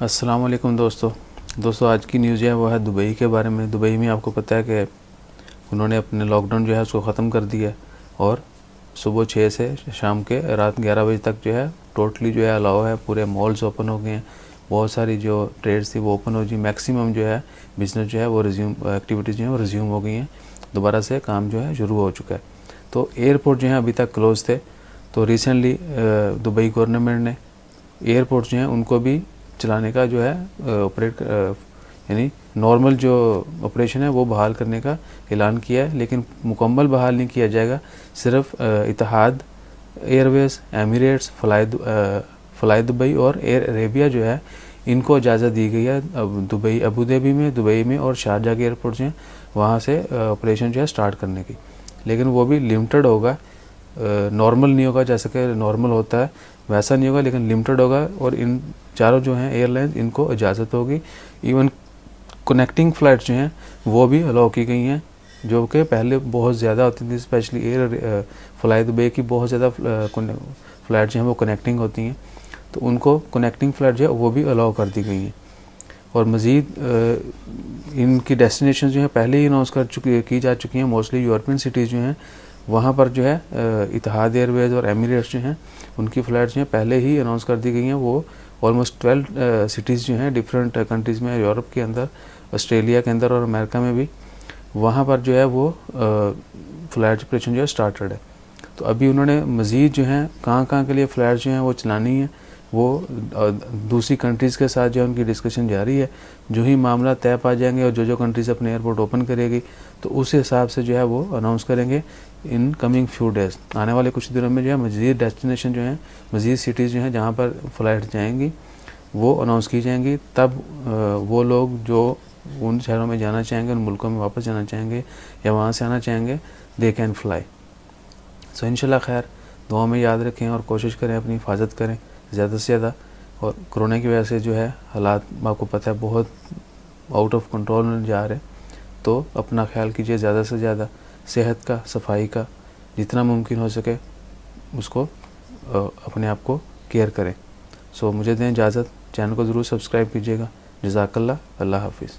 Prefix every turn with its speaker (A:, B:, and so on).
A: अस्सलाम वालेकुम दोस्तों आज की न्यूज़ है वो है दुबई के बारे में। दुबई में आपको पता है कि उन्होंने अपने लॉकडाउन जो है उसको ख़त्म कर दिया है और सुबह 6 से शाम के रात 11 बजे तक जो है टोटली जो है अलाउ है। पूरे मॉल्स ओपन हो गए हैं, बहुत सारी जो ट्रेड्स थी वो ओपन हो गई, मैक्सिमम जो है बिज़नेस जो है वो रिज्यूम, एक्टिविटीज़ जो है वो रिज्यूम हो गई हैं, दोबारा से काम जो है शुरू हो चुका है। तो एयरपोर्ट जो है अभी तक क्लोज थे, तो रिसेंटली दुबई गवर्नमेंट ने एयरपोर्ट जो हैं उनको भी चलाने का जो है ऑपरेट यानी नॉर्मल जो ऑपरेशन है वो बहाल करने का ऐलान किया है, लेकिन मुकम्मल बहाल नहीं किया जाएगा। सिर्फ इतिहाद एयरवेज़, एमिरेट्स, फ़्लाई दुबई और एयर अरेबिया जो है इनको इजाज़त दी गई है। अब अबू धाबी में और शारजाह के एयरपोर्ट हैं वहाँ से ऑपरेशन जो है स्टार्ट करने की, लेकिन वो भी लिमिटेड होगा, नॉर्मल नहीं होगा। जैसे कि नॉर्मल होता है वैसा नहीं होगा, लेकिन लिमिटेड होगा। और इन चारों जो हैं एयरलाइंस इनको इजाज़त होगी। इवन कनेक्टिंग फ़्लाइट्स जो हैं वो भी अलाउ की गई हैं, जो कि पहले बहुत ज़्यादा होती थी। स्पेशली फ़्लाई दुबई की बहुत ज़्यादा फ़्लाइट जो हैं वो कनेक्टिंग होती हैं, तो उनको कनेक्टिंग फ़्लाइट जो है वो भी अलाउ कर दी गई हैं। और मज़ीद इनकी डेस्टिनेशन जो है पहले ही अनाउंस की जा चुकी हैं। मोस्टली यूरोपियन सिटीज़ जो हैं वहाँ पर जो है इतिहाद एयरवेज़ और एमिरेट्स जो हैं उनकी फ़्लाइट्स जो हैं पहले ही अनाउंस कर दी गई हैं। वो ऑलमोस्ट 12 सिटीज़ जो हैं डिफरेंट कंट्रीज़ में, यूरोप के अंदर, ऑस्ट्रेलिया के अंदर और अमेरिका में भी, वहाँ पर जो है वो फ़्लाइट ऑपरेशन जो है स्टार्टेड है। तो अभी उन्होंने मज़ीद जो है कहाँ के लिए फ़्लाइट जो हैं वो चलानी है, वो दूसरी कंट्रीज़ के साथ जो है उनकी डिस्कशन जारी है। जो ही मामला तय पा जाएंगे और जो कंट्रीज़ अपने एयरपोर्ट ओपन करेगी तो उस हिसाब से जो है वो अनाउंस करेंगे इन कमिंग फ्यू डेज़। आने वाले कुछ दिनों में जो है मज़ीद डेस्टिनेशन जो हैं, मज़ीद सिटीज़ जो हैं जहाँ पर फ़्लाइट जाएंगी वो अनाउंस की जाएंगी। तब वो लोग जो उन शहरों में जाना चाहेंगे, उन मुल्कों में वापस जाना चाहेंगे या वहाँ से आना चाहेंगे, दे कैन फ्लाई। सो इंशाल्लाह खैर, दुआ में याद रखें और कोशिश करें अपनी हिफाजत करें ज़्यादा से ज़्यादा। और कोरोना की वजह से जो है हालात आपको पता है बहुत आउट ऑफ कंट्रोल में जा रहे, तो अपना ख्याल कीजिए ज़्यादा से ज़्यादा, सेहत का, सफाई का, जितना मुमकिन हो सके उसको अपने आप को केयर करें। सो मुझे दें इजाज़त, चैनल को ज़रूर सब्सक्राइब कीजिएगा। जज़ाकल्लाह, अल्लाह हाफिज़।